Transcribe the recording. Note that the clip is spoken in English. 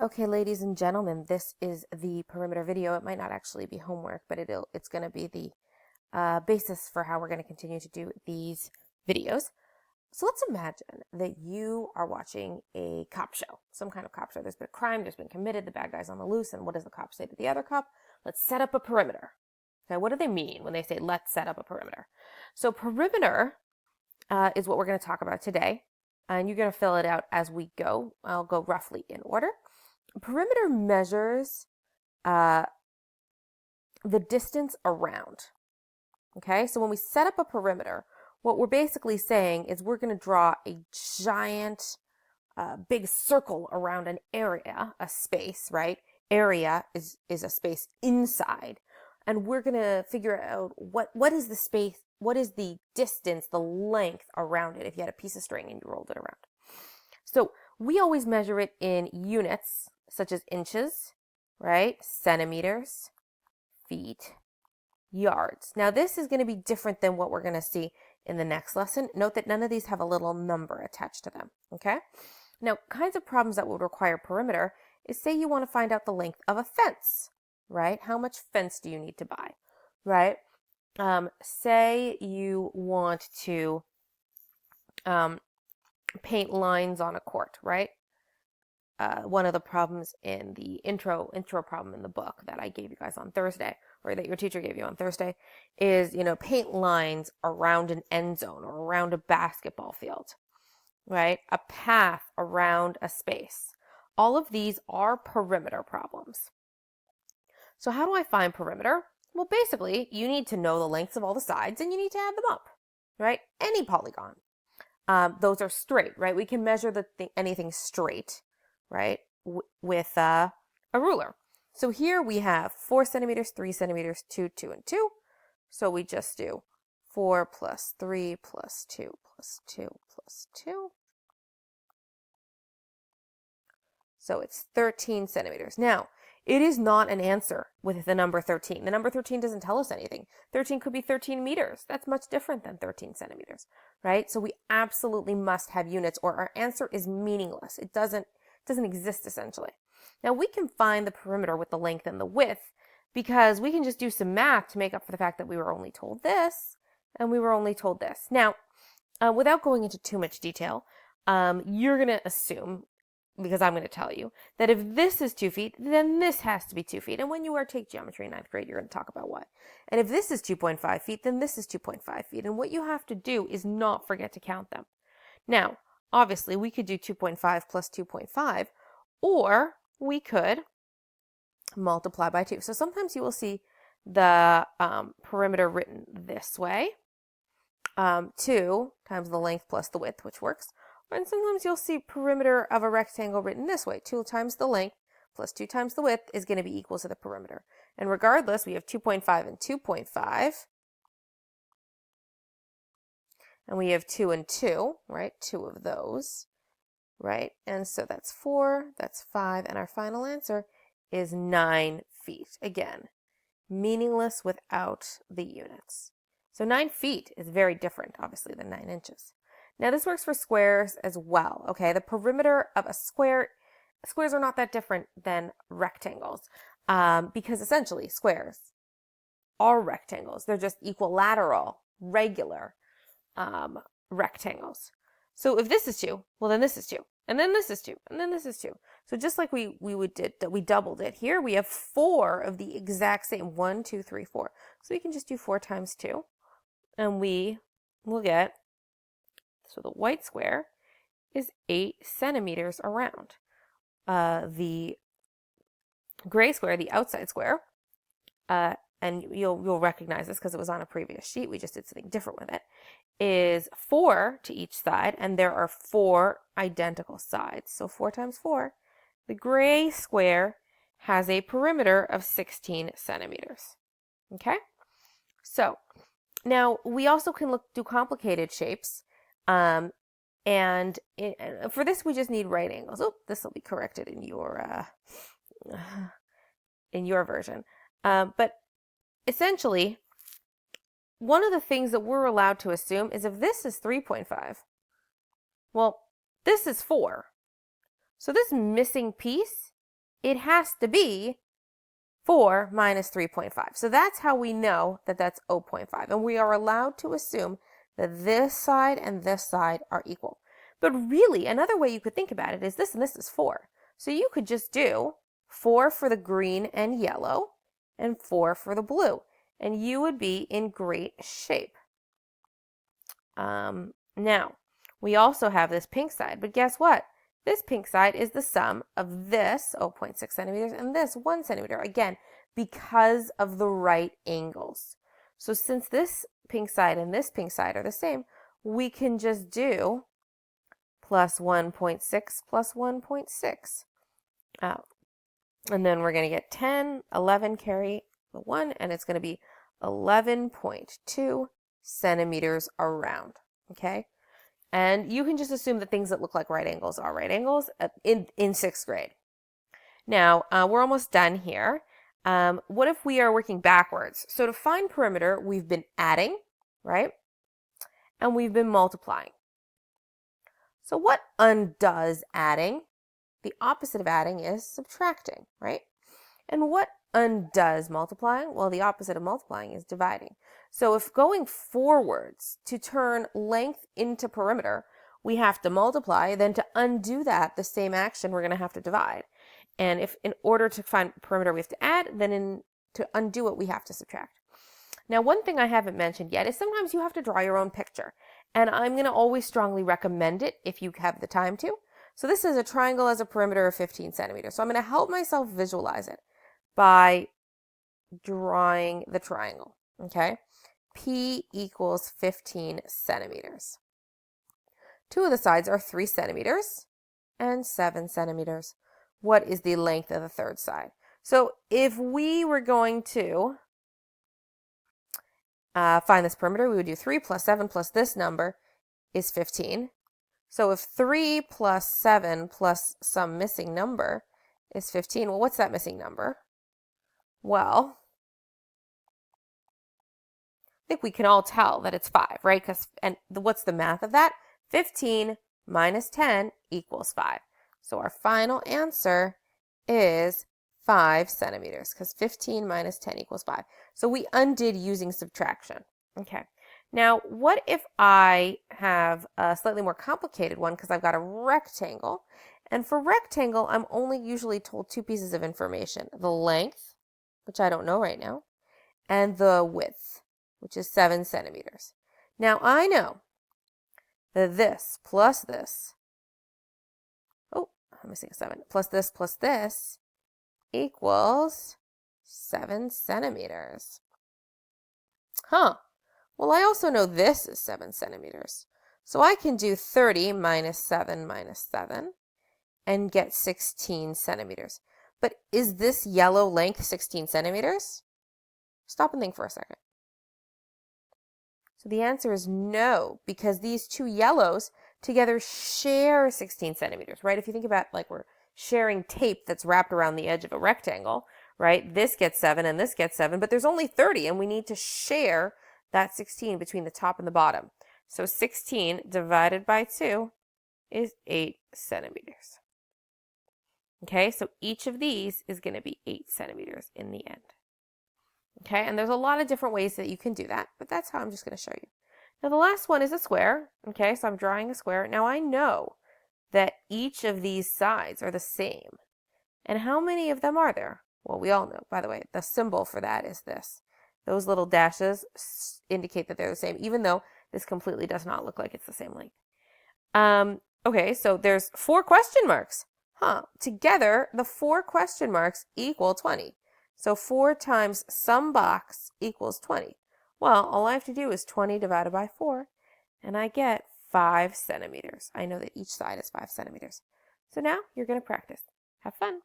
Okay, ladies and gentlemen, this is the perimeter video. It might not actually be homework, but it's going to be the basis for how we're going to continue to do these videos. So let's imagine that you are watching a cop show, some kind of cop show. There's been a crime, there's been committed, the bad guy's on the loose, and what does the cop say to the other cop? Let's set up a perimeter. Okay, what do they mean when they say let's set up a perimeter? So perimeter is what we're going to talk about today, and you're going to fill it out as we go. I'll go roughly in order. Perimeter measures the distance around. Okay, so when we set up a perimeter, what we're basically saying is we're going to draw a giant, big circle around an area, a space, right? Area is a space inside. And we're going to figure out what is the space, what is the distance, the length around it if you had a piece of string and you rolled it around. So we always measure it in units, such as inches, right? Centimeters, feet, yards. Now this is going to be different than what we're going to see in the next lesson. Note that none of these have a little number attached to them, okay? Now, kinds of problems that would require perimeter is, say you want to find out the length of a fence, right? How much fence do you need to buy, right? Say you want to paint lines on a court, right? One of the problems in the intro problem in the book that I gave you guys on Thursday, or that your teacher gave you on Thursday, is, paint lines around an end zone or around a basketball field, right? A path around a space. All of these are perimeter problems. So how do I find perimeter? Well, basically, you need to know the lengths of all the sides and you need to add them up, right? Any polygon. Those are straight, right? We can measure anything straight, right, with a ruler. So here we have 4 centimeters, 3 centimeters, 2, 2, and 2. So we just do 4 plus 3 plus 2 plus 2 plus 2. So it's 13 centimeters. Now, it is not an answer with the number 13. The number 13 doesn't tell us anything. 13 could be 13 meters. That's much different than 13 centimeters, right? So we absolutely must have units or our answer is meaningless. It doesn't exist essentially. Now we can find the perimeter with the length and the width because we can just do some math to make up for the fact that we were only told this and we were only told this. Now, without going into too much detail, you're going to assume, because I'm going to tell you, that if this is 2 feet, then this has to be 2 feet. And when you take geometry in 9th grade, you're going to talk about what. And if this is 2.5 feet, then this is 2.5 feet. And what you have to do is not forget to count them. Now, obviously, we could do 2.5 plus 2.5, or we could multiply by 2. So sometimes you will see the perimeter written this way, 2 times the length plus the width, which works. And sometimes you'll see perimeter of a rectangle written this way. 2 times the length plus 2 times the width is going to be equal to the perimeter. And regardless, we have 2.5 and 2.5. And we have 2 and 2, right? 2 of those, right? And so that's 4, that's 5, and our final answer is 9 feet. Again, meaningless without the units. So 9 feet is very different, obviously, than 9 inches. Now this works for squares as well, okay? The perimeter of a squares are not that different than rectangles because essentially squares are rectangles. They're just equilateral, regular rectangles. So if this is 2, well then this is 2, and then this is 2, and then this is 2. So just like we doubled it here, we have 4 of the exact same 1, 2, 3, 4. So we can just do 4 times 2, and we will get, so the white square is 8 centimeters around. The gray square, the outside square, and you'll recognize this because it was on a previous sheet, we just did something different with it, is 4 to each side, and there are 4 identical sides. So 4 times 4. The gray square has a perimeter of 16 centimeters. Okay? So now we also can do complicated shapes. And for this, we just need right angles. Oh, this will be corrected in your version. But essentially, one of the things that we're allowed to assume is if this is 3.5, well, this is 4. So this missing piece it has to be 4 minus 3.5. So that's how we know that that's 0.5. And we are allowed to assume that this side and this side are equal. But really, another way you could think about it is this and this is 4. So you could just do 4 for the green and yellow and 4 for the blue. And you would be in great shape. Now, we also have this pink side, but guess what? This pink side is the sum of this 0.6 centimeters and this 1 centimeter, again, because of the right angles. So since this pink side and this pink side are the same, we can just do plus 1.6 plus 1.6. And then we're going to get 10, 11, carry the 1, and it's going to be 11.2 centimeters around, okay? And you can just assume that things that look like right angles are right angles in 6th grade. Now, we're almost done here. What if we are working backwards? So to find perimeter, we've been adding, right? And we've been multiplying. So what undoes adding? The opposite of adding is subtracting, right? And what undoes multiplying? Well, the opposite of multiplying is dividing. So if going forwards to turn length into perimeter, we have to multiply, then to undo that, the same action, we're going to have to divide. And if in order to find perimeter, we have to add, then to undo it, we have to subtract. Now, one thing I haven't mentioned yet is sometimes you have to draw your own picture. And I'm going to always strongly recommend it if you have the time to. So this is a triangle as a perimeter of 15 centimeters. So I'm going to help myself visualize it by drawing the triangle, okay? P equals 15 centimeters. Two of the sides are 3 centimeters and 7 centimeters. What is the length of the third side? So if we were going to find this perimeter, we would do 3 plus 7 plus this number is 15. So if 3 plus 7 plus some missing number is 15, well, what's that missing number? Well, I think we can all tell that it's 5, right? And what's the math of that? 15 minus 10 equals 5. So our final answer is 5 centimeters because 15 minus 10 equals 5. So we undid using subtraction. Okay. Now, what if I have a slightly more complicated one because I've got a rectangle? And for rectangle, I'm only usually told 2 pieces of information. The length, which I don't know right now, and the width, which is 7 centimeters. Now, I know that this plus this, oh, I'm missing a 7, plus this equals 7 centimeters. Huh. Well, I also know this is 7 centimeters. So I can do 30 minus 7 and get 16 centimeters. But is this yellow length 16 centimeters? Stop and think for a second. So the answer is no, because these two yellows together share 16 centimeters, right? If you think about like we're sharing tape that's wrapped around the edge of a rectangle, right? This gets 7 and this gets 7, but there's only 30 and we need to share that 16 between the top and the bottom. So 16 divided by 2 is 8 centimeters. Okay, so each of these is going to be 8 centimeters in the end. Okay, and there's a lot of different ways that you can do that, but that's how I'm just going to show you. Now the last one is a square. Okay, so I'm drawing a square. Now I know that each of these sides are the same. And how many of them are there? Well, we all know, by the way, the symbol for that is this. Those little dashes indicate that they're the same, even though this completely does not look like it's the same length. Okay, so there's 4 question marks. Together, the 4 question marks equal 20. So 4 times some box equals 20. Well, all I have to do is 20 divided by 4, and I get 5 centimeters. I know that each side is 5 centimeters. So now you're going to practice. Have fun.